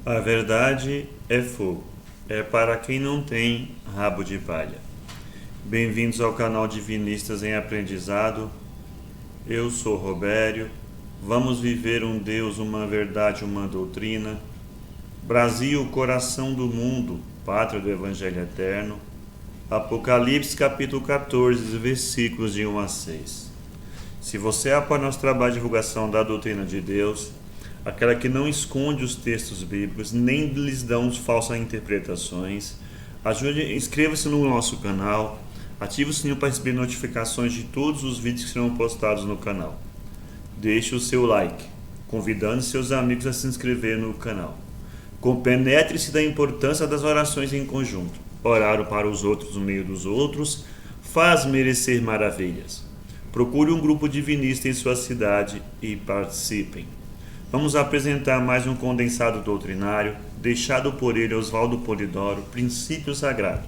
A verdade é fogo, é para quem não tem rabo de palha. Bem-vindos ao canal Divinistas em Aprendizado. Eu sou Robério. Vamos viver um Deus, uma verdade, uma doutrina. Brasil, coração do mundo, pátria do Evangelho Eterno. Apocalipse capítulo 14, versículos de 1 a 6. Se você apoia nosso trabalho de divulgação da doutrina de Deus, aquela que não esconde os textos bíblicos, nem lhes dão falsas interpretações, inscreva-se no nosso canal, ative o sininho para receber notificações de todos os vídeos que serão postados no canal. Deixe o seu like, convidando seus amigos a se inscrever no canal. Compenetre-se da importância das orações em conjunto. Orar para os outros no meio dos outros faz merecer maravilhas. Procure um grupo divinista em sua cidade e participem. Vamos apresentar mais um condensado doutrinário, deixado por ele Oswaldo Polidoro, Princípio Sagrado,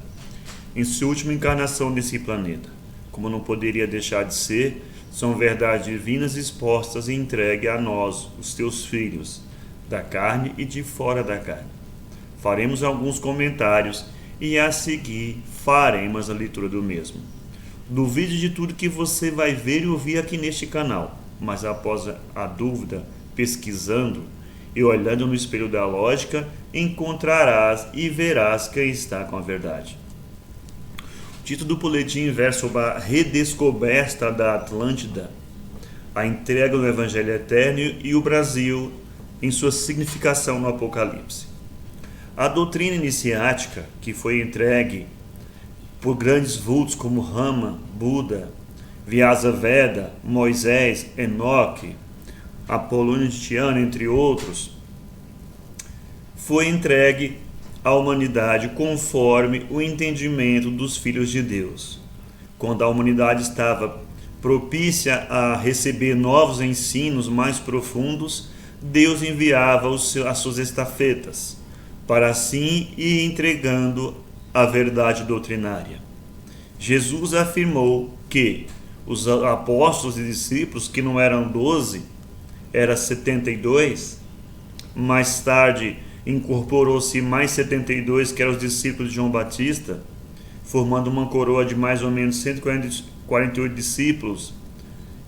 em sua última encarnação nesse planeta. Como não poderia deixar de ser, são verdades divinas expostas e entregue a nós, os teus filhos, da carne e de fora da carne. Faremos alguns comentários e a seguir faremos a leitura do mesmo. Duvide de tudo que você vai ver e ouvir aqui neste canal, mas após a dúvida, pesquisando e olhando no espelho da lógica, encontrarás e verás quem está com a verdade. O título do boletim versa sobre a redescoberta da Atlântida, a entrega do Evangelho Eterno e o Brasil em sua significação no Apocalipse. A doutrina iniciática, que foi entregue por grandes vultos como Rama, Buda, Vyasa Veda, Moisés, Enoque, Apolônio de Tiana, entre outros, foi entregue à humanidade conforme o entendimento dos filhos de Deus. Quando a humanidade estava propícia a receber novos ensinos mais profundos, Deus enviava as suas estafetas, para assim ir entregando a verdade doutrinária. Jesus afirmou que os apóstolos e discípulos, que não eram 12, eram 72, mais tarde incorporou-se mais 72, que eram os discípulos de João Batista, formando uma coroa de mais ou menos 148 discípulos,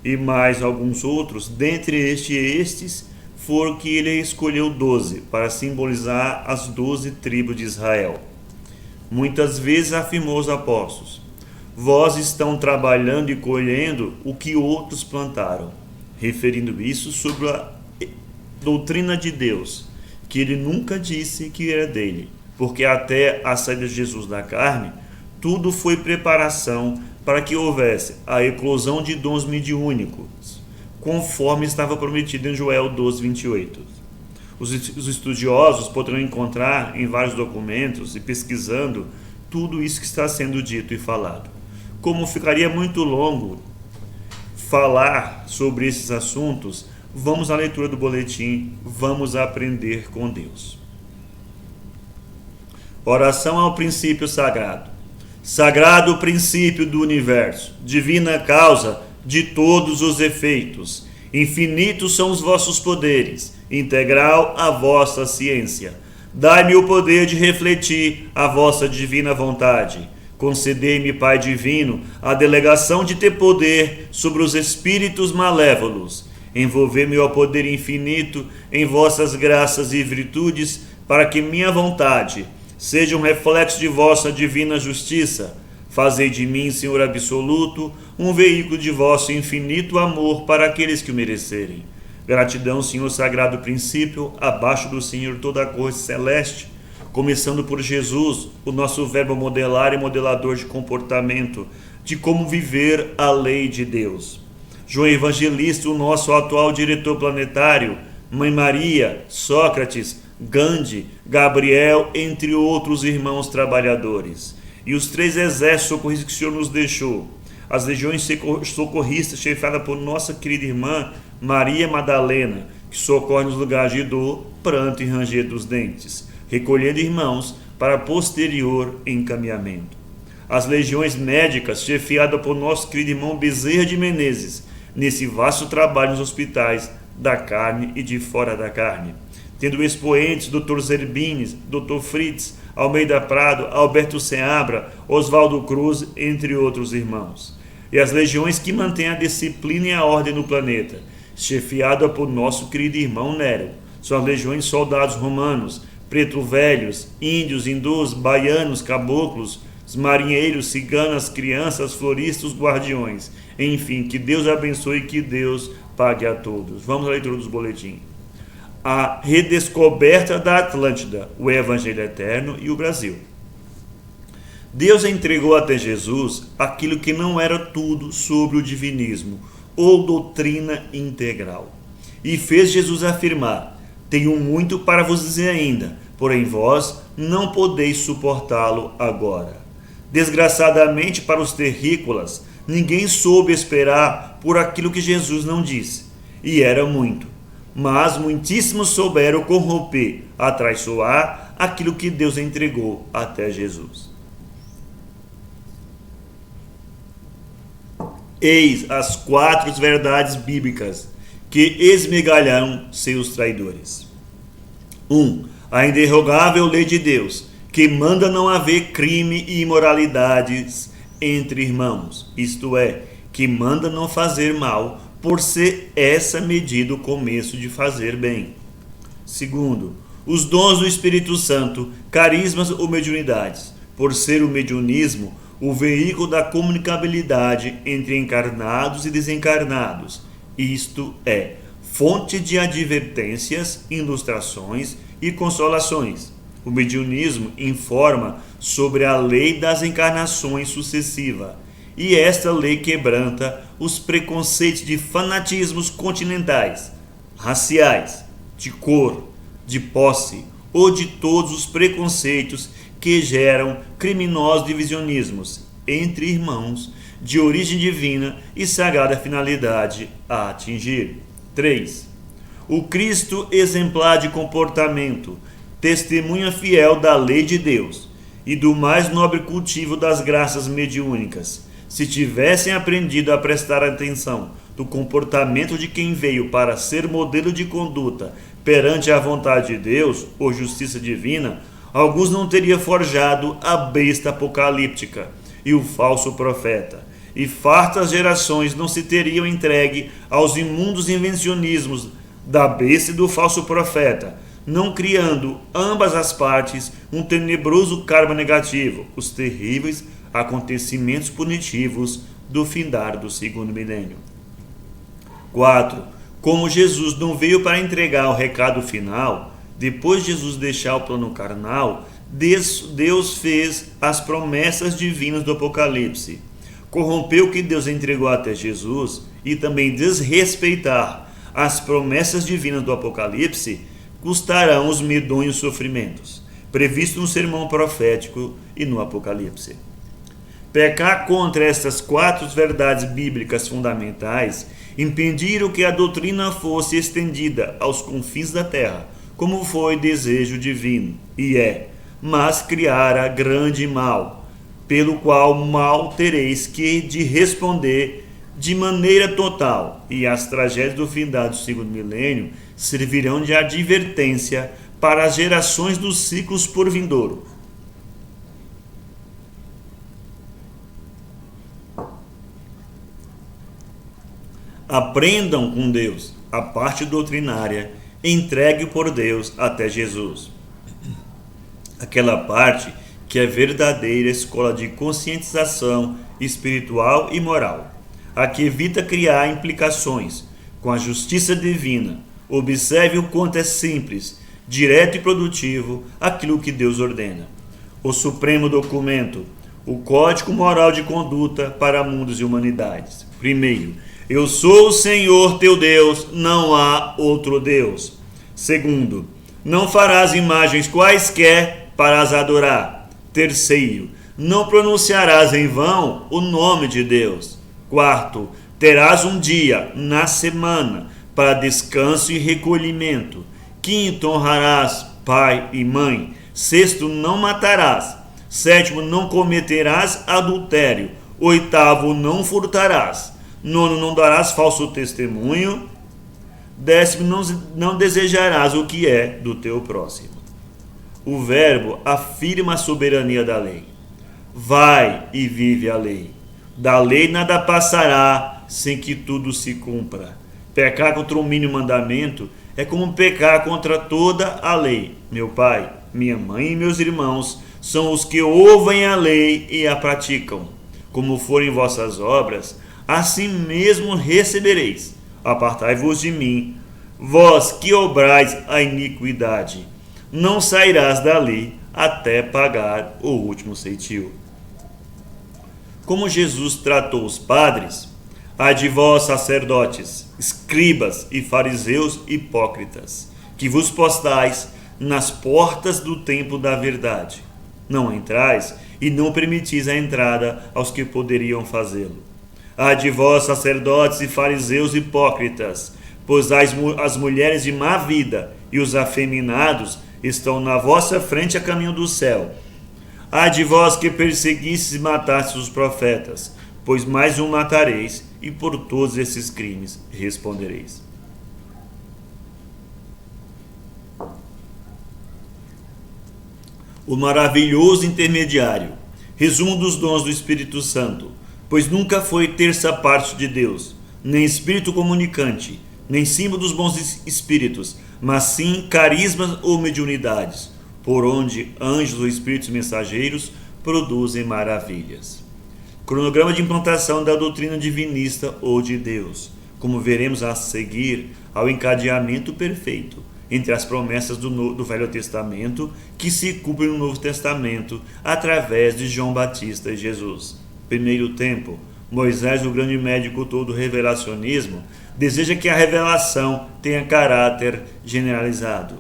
e mais alguns outros. Dentre estes foram que ele escolheu 12, para simbolizar as 12 tribos de Israel. Muitas vezes afirmou aos apóstolos: vós estão trabalhando e colhendo o que outros plantaram, referindo isso sobre a doutrina de Deus, que ele nunca disse que era dele, porque até a saída de Jesus da carne, tudo foi preparação para que houvesse a eclosão de dons mediúnicos, conforme estava prometido em Joel 12, 28. Os estudiosos poderão encontrar em vários documentos e pesquisando tudo isso que está sendo dito e falado. Como ficaria muito longo falar sobre esses assuntos, vamos à leitura do boletim, vamos aprender com Deus. Oração ao princípio sagrado. Sagrado princípio do universo, divina causa de todos os efeitos, infinitos são os vossos poderes, integral a vossa ciência. Dai-me o poder de refletir a vossa divina vontade. Concedei-me, Pai divino, a delegação de ter poder sobre os espíritos malévolos. Envolvei-me ao poder infinito em vossas graças e virtudes, para que minha vontade seja um reflexo de vossa divina justiça. Fazei de mim, Senhor absoluto, um veículo de vosso infinito amor para aqueles que o merecerem. Gratidão, Senhor sagrado princípio, abaixo do Senhor toda a corte celeste, começando por Jesus, o nosso verbo modelar e modelador de comportamento, de como viver a lei de Deus. João Evangelista, o nosso atual diretor planetário, Mãe Maria, Sócrates, Gandhi, Gabriel, entre outros irmãos trabalhadores. E os 3 exércitos socorristas que o Senhor nos deixou. As legiões socorristas chefiadas por nossa querida irmã Maria Madalena, que socorre nos lugares de dor, pranto e ranger dos dentes, recolhendo irmãos para posterior encaminhamento. As legiões médicas chefiadas por nosso querido irmão Bezerra de Menezes, nesse vasto trabalho nos hospitais da carne e de fora da carne. tendo expoentes Dr. Zerbines, Dr. Fritz, Almeida Prado, Alberto Seabra, Oswaldo Cruz, entre outros irmãos. E as legiões que mantêm a disciplina e a ordem no planeta, chefiada por nosso querido irmão Nero. São as legiões soldados romanos, preto-velhos, índios, hindus, baianos, caboclos, os marinheiros, ciganas, crianças, floristas, guardiões. Enfim, que Deus abençoe e que Deus pague a todos. Vamos à leitura dos boletins. A redescoberta da Atlântida, o Evangelho Eterno e o Brasil. Deus entregou até Jesus aquilo que não era tudo sobre o divinismo ou doutrina integral. E fez Jesus afirmar: tenho muito para vos dizer ainda, porém vós não podeis suportá-lo agora. Desgraçadamente para os terrícolas, ninguém soube esperar por aquilo que Jesus não disse, e era muito. Mas muitíssimos souberam corromper, atraiçoar aquilo que Deus entregou até Jesus. Eis as 4 verdades bíblicas que esmigalharam seus traidores. 1. A inderrogável lei de Deus, que manda não haver crime e imoralidades entre irmãos, isto é, que manda não fazer mal, por ser essa medida o começo de fazer bem. 2. Os dons do Espírito Santo, carismas ou mediunidades, por ser o mediunismo o veículo da comunicabilidade entre encarnados e desencarnados, isto é, fonte de advertências, ilustrações e consolações. O mediunismo informa sobre a lei das encarnações sucessiva, e esta lei quebranta os preconceitos de fanatismos continentais, raciais, de cor, de posse ou de todos os preconceitos que geram criminosos divisionismos entre irmãos de origem divina e sagrada finalidade a atingir. 3. O Cristo exemplar de comportamento, testemunha fiel da lei de Deus e do mais nobre cultivo das graças mediúnicas. Se tivessem aprendido a prestar atenção do comportamento de quem veio para ser modelo de conduta perante a vontade de Deus ou justiça divina, alguns não teriam forjado a besta apocalíptica e o falso profeta, e fartas gerações não se teriam entregue aos imundos invencionismos da besta e do falso profeta, não criando ambas as partes um tenebroso karma negativo, os terríveis acontecimentos punitivos do findar do 2º milênio. 4. Como Jesus não veio para entregar o recado final, depois de Jesus deixar o plano carnal, Deus fez as promessas divinas do Apocalipse. Corrompeu o que Deus entregou até Jesus e também desrespeitar as promessas divinas do Apocalipse custarão os medonhos sofrimentos, previstos no sermão profético e no Apocalipse. Pecar contra estas 4 verdades bíblicas fundamentais impediram que a doutrina fosse estendida aos confins da terra, como foi desejo divino, e é, mas criara grande mal, pelo qual mal tereis que de responder de maneira total, e as tragédias do findar do 2º milênio servirão de advertência para as gerações dos ciclos por vindouro. Aprendam com Deus a parte doutrinária entregue por Deus até Jesus. Aquela parte que é verdadeira escola de conscientização espiritual e moral, a que evita criar implicações com a justiça divina. Observe o quanto é simples, direto e produtivo aquilo que Deus ordena. O supremo documento, o Código Moral de Conduta para Mundos e Humanidades. Primeiro, eu sou o Senhor teu Deus, não há outro Deus. Segundo, não farás imagens quaisquer para as adorar. Terceiro, não pronunciarás em vão o nome de Deus. Quarto, terás um dia na semana para descanso e recolhimento. Quinto, honrarás pai e mãe. Sexto, não matarás. Sétimo, não cometerás adultério. Oitavo, não furtarás. Nono, não darás falso testemunho. Décimo, não desejarás o que é do teu próximo. O verbo afirma a soberania da lei. Vai e vive a lei. Da lei nada passará sem que tudo se cumpra. Pecar contra o mínimo mandamento é como pecar contra toda a lei. Meu pai, minha mãe e meus irmãos são os que ouvem a lei e a praticam. Como forem vossas obras, assim mesmo recebereis. Apartai-vos de mim, vós que obrais a iniquidade. Não sairás dali até pagar o último ceitil. Como Jesus tratou os padres, ai de vós, sacerdotes, escribas e fariseus hipócritas, que vos postais nas portas do templo da verdade. Não entrais e não permitis a entrada aos que poderiam fazê-lo. Ai de vós, sacerdotes e fariseus hipócritas, pois as mulheres de má vida e os afeminados estão na vossa frente a caminho do céu. Ai de vós que perseguistes e matastes os profetas, pois mais um matareis, e por todos esses crimes respondereis. O maravilhoso intermediário, resumo dos dons do Espírito Santo, pois nunca foi terça parte de Deus, nem espírito comunicante, nem símbolo dos bons espíritos, mas sim carismas ou mediunidades, por onde anjos ou espíritos mensageiros produzem maravilhas. Cronograma de implantação da doutrina divinista ou de Deus, como veremos a seguir ao encadeamento perfeito entre as promessas do Velho Testamento que se cumprem no Novo Testamento através de João Batista e Jesus. Primeiro tempo, Moisés, o grande médico todo revelacionismo, deseja que a revelação tenha caráter generalizado.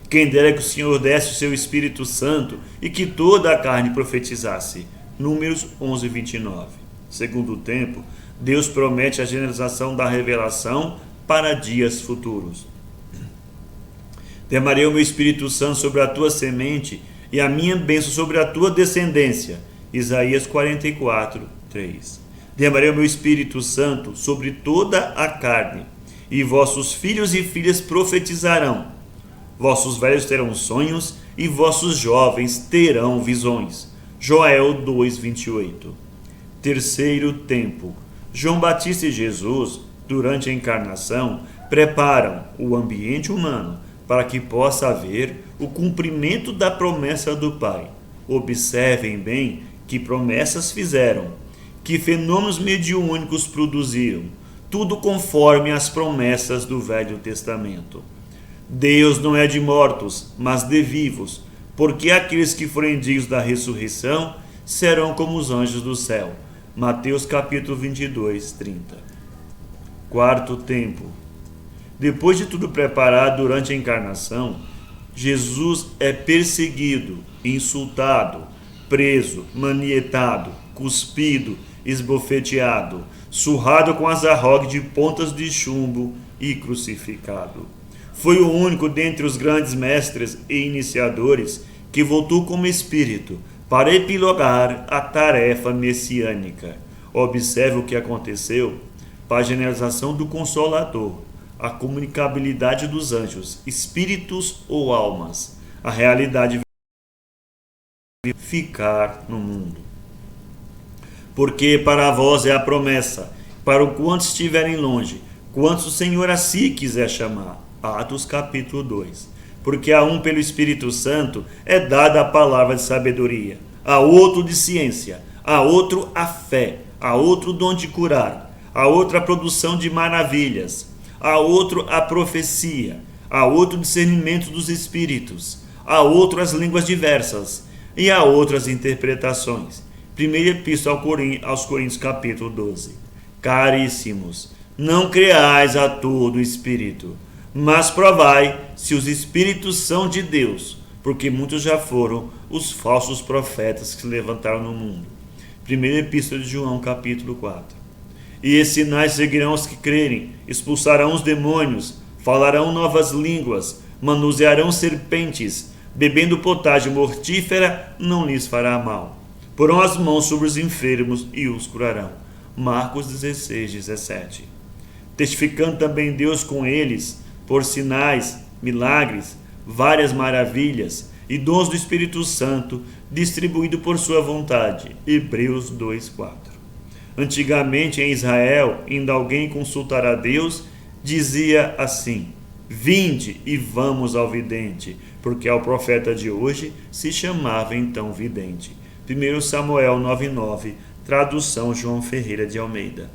Quem dera que o Senhor desse o seu Espírito Santo e que toda a carne profetizasse. Números 11, 29. Segundo tempo, Deus promete a generalização da revelação para dias futuros. Derramarei o meu Espírito Santo sobre a tua semente e a minha bênção sobre a tua descendência. Isaías 44, 3. Derramarei o meu Espírito Santo sobre toda a carne, e vossos filhos e filhas profetizarão. Vossos velhos terão sonhos, e vossos jovens terão visões. Joel 2, 28. Terceiro tempo. João Batista e Jesus, durante a encarnação, preparam o ambiente humano para que possa haver o cumprimento da promessa do Pai. Observem bem que promessas fizeram, que fenômenos mediúnicos produziram, tudo conforme as promessas do Velho Testamento. Deus não é de mortos, mas de vivos, porque aqueles que forem dignos da ressurreição serão como os anjos do céu. Mateus capítulo 22, 30. Quarto tempo. Depois de tudo preparado durante a encarnação, Jesus é perseguido, insultado, preso, manietado, cuspido, esbofeteado, surrado com azarrogue de pontas de chumbo e crucificado. Foi o único dentre os grandes mestres e iniciadores que voltou como espírito para epilogar a tarefa messiânica. Observe o que aconteceu: paginalização do Consolador, a comunicabilidade dos anjos, espíritos ou almas, a realidade ficar no mundo. Porque para vós é a promessa, para o quantos estiverem longe, quantos o Senhor a si quiser chamar. Atos capítulo 2. Porque a um pelo Espírito Santo é dada a palavra de sabedoria, a outro de ciência, a outro a fé, a outro o dom de curar, a outro a produção de maravilhas, a outro a profecia, a outro o discernimento dos espíritos, a outro as línguas diversas e a outras interpretações. Primeira Epístola aos Coríntios capítulo 12. Caríssimos, não creais a todo espírito, mas provai se os espíritos são de Deus, porque muitos já foram os falsos profetas que se levantaram no mundo. Primeira Epístola de João, capítulo 4. E esses sinais seguirão os que crerem, expulsarão os demônios, falarão novas línguas, manusearão serpentes, bebendo potagem mortífera, não lhes fará mal. Porão as mãos sobre os enfermos e os curarão. Marcos 16, 17. Testificando também Deus com eles, por sinais, milagres, várias maravilhas e dons do Espírito Santo, distribuído por sua vontade. Hebreus 2:4. Antigamente em Israel, indo alguém consultar a Deus, dizia assim: vinde e vamos ao vidente, porque ao profeta de hoje se chamava então vidente. 1 Samuel 9:9, tradução João Ferreira de Almeida.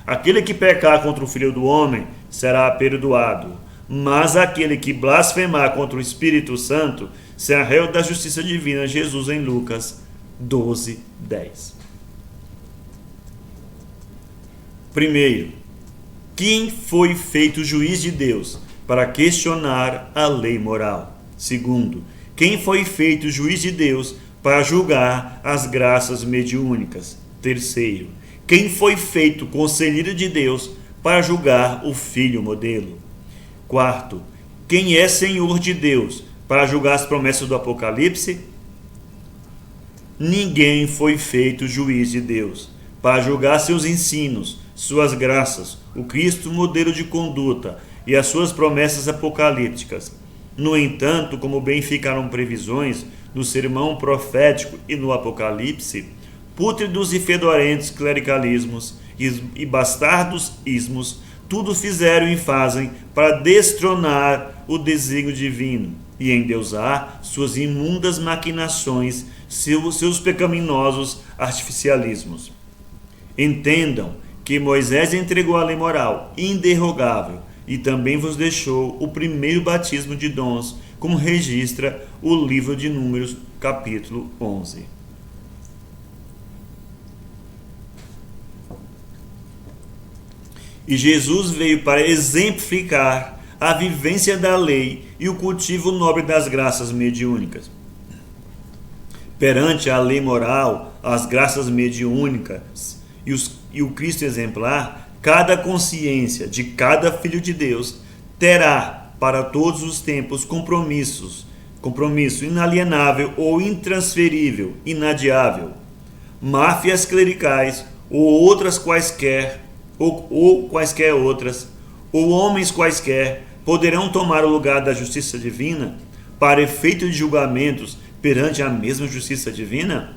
Aquele que pecar contra o Filho do Homem será perdoado, mas aquele que blasfemar contra o Espírito Santo será réu da justiça divina. Jesus em Lucas 12:10. Primeiro, quem foi feito juiz de Deus para questionar a lei moral? Segundo, quem foi feito juiz de Deus para julgar as graças mediúnicas? Terceiro, quem foi feito conselheiro de Deus para julgar o filho modelo? Quarto, quem é senhor de Deus para julgar as promessas do Apocalipse? Ninguém foi feito juiz de Deus para julgar seus ensinos, suas graças, o Cristo modelo de conduta e as suas promessas apocalípticas. No entanto, como bem ficaram previsões no sermão profético e no Apocalipse, pútridos e fedorentos clericalismos e bastardos ismos tudo fizeram e fazem para destronar o desígnio divino e endeusar suas imundas maquinações, seus pecaminosos artificialismos. Entendam que Moisés entregou a lei moral inderrogável e também vos deixou o primeiro batismo de dons, como registra o livro de Números, capítulo 11. E Jesus veio para exemplificar a vivência da lei e o cultivo nobre das graças mediúnicas. Perante a lei moral, as graças mediúnicas e o Cristo exemplar, cada consciência de cada filho de Deus terá para todos os tempos compromisso inalienável ou intransferível, inadiável. Máfias clericais ou quaisquer outras, ou homens quaisquer, poderão tomar o lugar da justiça divina para efeito de julgamentos perante a mesma justiça divina?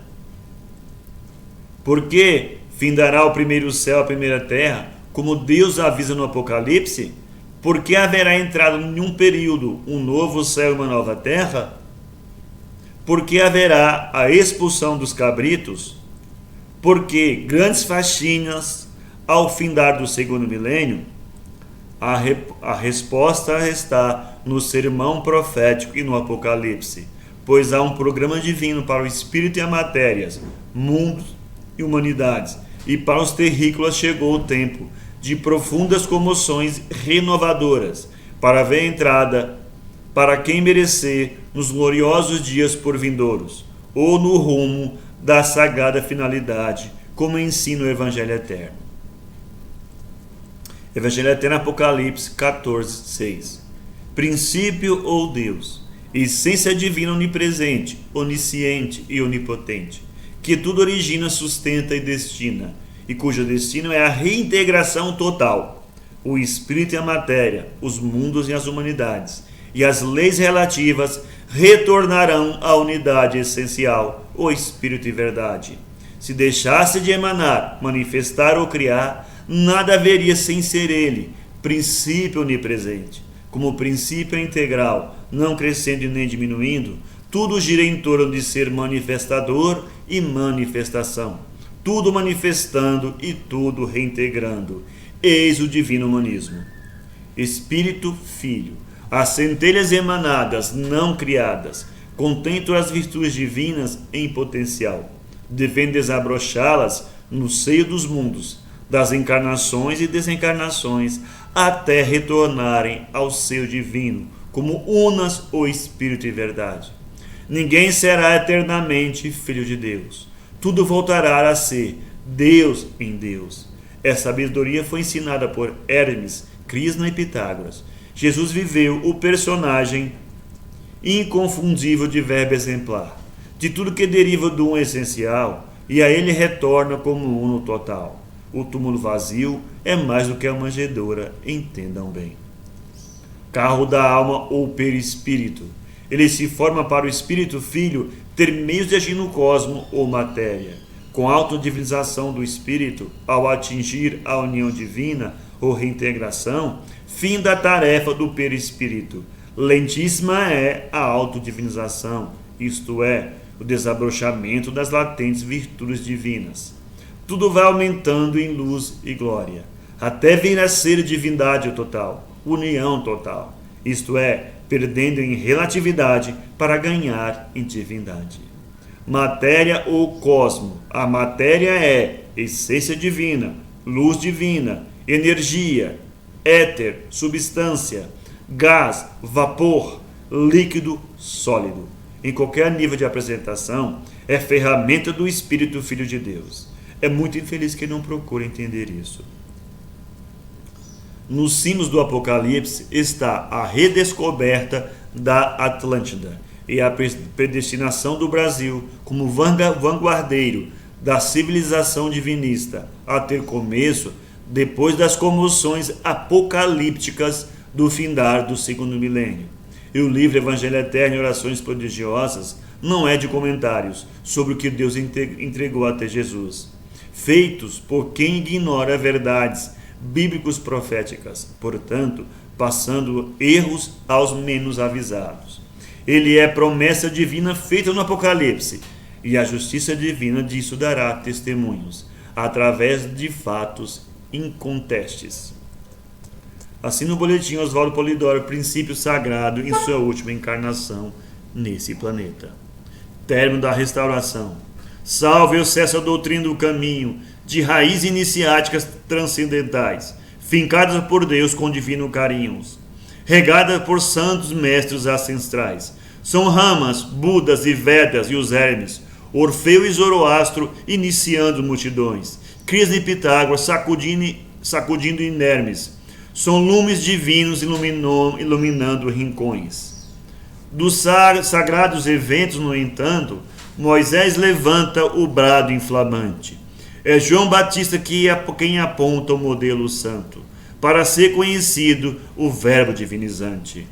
Porque findará o primeiro céu, a primeira terra, como Deus avisa no Apocalipse? Porque haverá entrado em um período um novo céu e uma nova terra? Porque haverá a expulsão dos cabritos? Porque grandes faxinas ao findar do segundo milênio? A resposta está no sermão profético e no Apocalipse, pois há um programa divino para o espírito e a matéria, mundos e humanidades, e para os terrícolas chegou o tempo de profundas comoções renovadoras, para ver a entrada para quem merecer nos gloriosos dias por vindouros, ou no rumo da sagrada finalidade, como ensina o Evangelho Eterno. Evangelho Eterno, Apocalipse 14:6. Princípio ou Deus, essência divina onipresente, onisciente e onipotente, que tudo origina, sustenta e destina, e cujo destino é a reintegração total. O espírito e a matéria, os mundos e as humanidades, e as leis relativas retornarão à unidade essencial, o espírito e verdade. Se deixasse de emanar, manifestar ou criar, nada haveria sem ser ele, princípio onipresente. Como o princípio é integral, não crescendo e nem diminuindo, tudo gira em torno de ser manifestador e manifestação, tudo manifestando e tudo reintegrando. Eis o divino humanismo. Espírito, Filho, as centelhas emanadas, não criadas, contemplam as virtudes divinas em potencial, devem desabrochá-las no seio dos mundos, das encarnações e desencarnações, até retornarem ao seio divino, como unas o Espírito e verdade. Ninguém será eternamente filho de Deus. Tudo voltará a ser Deus em Deus. Essa sabedoria foi ensinada por Hermes, Krishna e Pitágoras. Jesus viveu o personagem inconfundível de verbo exemplar, de tudo que deriva do um essencial, e a ele retorna como uno total. O túmulo vazio é mais do que a manjedoura, entendam bem. carro da alma ou perispírito. Ele se forma para o Espírito Filho ter meios de agir no cosmo ou matéria. Com a autodivinização do Espírito, ao atingir a união divina ou reintegração, fim da tarefa do perispírito. Lentíssima é a autodivinização, isto é, o desabrochamento das latentes virtudes divinas. Tudo vai aumentando em luz e glória, até vir a ser divindade total, união total, isto é, perdendo em relatividade para ganhar em divindade. Matéria ou cosmo. A matéria é essência divina, luz divina, energia, éter, substância, gás, vapor, líquido, sólido. Em qualquer nível de apresentação, é ferramenta do Espírito Filho de Deus. É muito infeliz quem não procura entender isso. Nos cimos do Apocalipse está a redescoberta da Atlântida e a predestinação do Brasil como vanguardeiro da civilização divinista a ter começo depois das comoções apocalípticas do findar do segundo milênio. E o livro Evangelho Eterno e Orações Prodigiosas não é de comentários sobre o que Deus entregou até Jesus, feitos por quem ignora verdades bíblicos proféticas, portanto, passando erros aos menos avisados. Ele é promessa divina feita no Apocalipse, e a justiça divina disso dará testemunhos, através de fatos incontestes. Assim no boletim Oswaldo Polidoro, princípio sagrado em sua última encarnação nesse planeta. Término da restauração. Salve o cessa a doutrina do caminho, de raízes iniciáticas transcendentais, fincadas por Deus com divino carinhos, regadas por santos mestres ancestrais. São ramas, Budas e Vedas e os Hermes, Orfeu e Zoroastro iniciando multidões, Crias e Pitágoras sacudindo inermes. São lumes divinos iluminando rincões. Dos sagrados eventos, no entanto, Moisés levanta o brado inflamante. É João Batista quem aponta o modelo santo, para ser conhecido o verbo divinizante.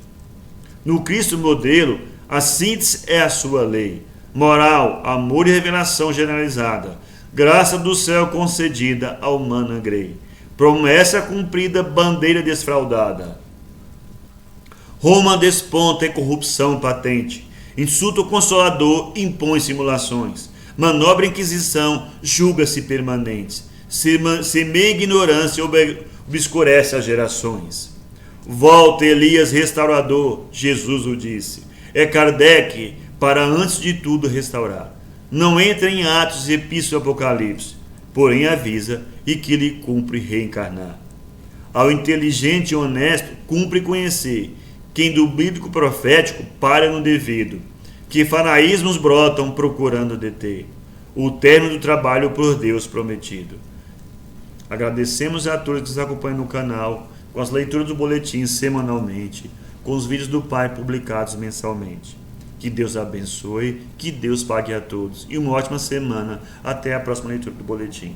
No Cristo modelo, a síntese é a sua lei, moral, amor e revelação generalizada, graça do céu concedida ao humana grey, promessa cumprida, bandeira desfraudada. Roma desponta em corrupção patente, insulto consolador impõe simulações, manobra inquisição julga-se permanentes, semeia ignorância obscurece as gerações. Volta Elias restaurador, Jesus o disse, é Kardec para antes de tudo restaurar. Não entra em Atos e Epístola Apocalipse, porém avisa e que lhe cumpre reencarnar. Ao inteligente e honesto cumpre conhecer quem do bíblico profético para no devido, que fanaísmos brotam procurando deter o término do trabalho por Deus prometido. Agradecemos a todos que nos acompanham no canal, com as leituras do boletim semanalmente, com os vídeos do Pai publicados mensalmente. Que Deus abençoe, que Deus pague a todos e uma ótima semana. Até a próxima leitura do boletim.